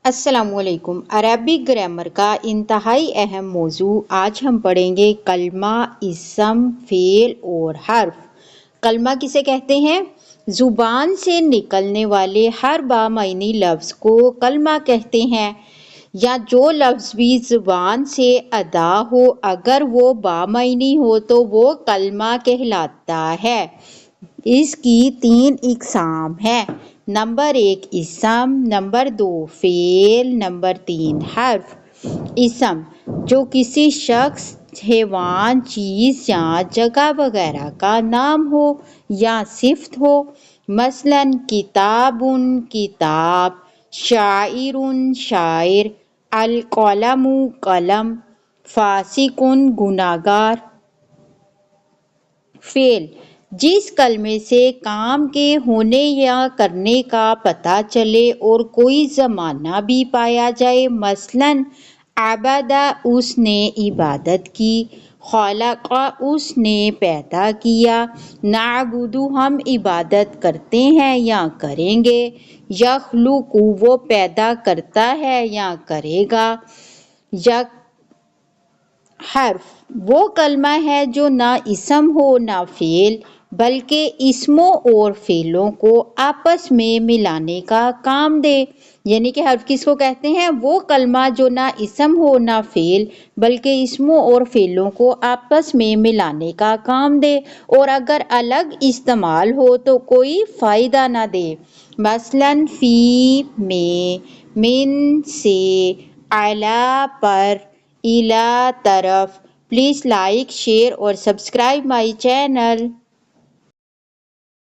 السلام علیکم۔ Arabic grammar کا انتہائی اہم موضوع آج ہم پڑھیں گے کلمہ، اسم، فعل اور حرف۔ کلمہ کسے کہتے ہیں؟ زبان سے نکلنے والے ہر بامعنی لفظ کو کلمہ کہتے ہیں، یا جو لفظ بھی زبان سے ادا ہو اگر وہ بامعنی ہو تو وہ کلمہ کہلاتا ہے۔ اس کی 3 اقسام ہیں۔ نمبر 1 اسم، نمبر 2 فعل، نمبر 3 حرف۔ اسم جو کسی شخص، حیوان، چیز یا جگہ وغیرہ کا نام ہو یا صفت ہو، مثلاً کتاب کتاب، شاعر شاعر، القلم قلم، فاسق گنہگار۔ فعل جس کلمے سے کام کے ہونے یا کرنے کا پتہ چلے اور کوئی زمانہ بھی پایا جائے، مثلاً عبد اس نے عبادت کی، خلق اس نے پیدا کیا، نعبد ہم عبادت کرتے ہیں یا کریں گے، یخلق وہ پیدا کرتا ہے یا کرے گا۔ حرف وہ کلمہ ہے جو نہ اسم ہو نہ فعل بلکہ اسموں اور فعلوں کو آپس میں ملانے کا کام دے۔ یعنی کہ حرف کس کو کہتے ہیں؟ وہ کلمہ جو نہ اسم ہو نہ فعل بلکہ اسموں اور فعلوں کو آپس میں ملانے کا کام دے، اور اگر الگ استعمال ہو تو کوئی فائدہ نہ دے۔ مثلاً فی میں، من سے، علی پر، الی طرف۔ پلیز لائک، شیئر اور سبسکرائب مائی چینل۔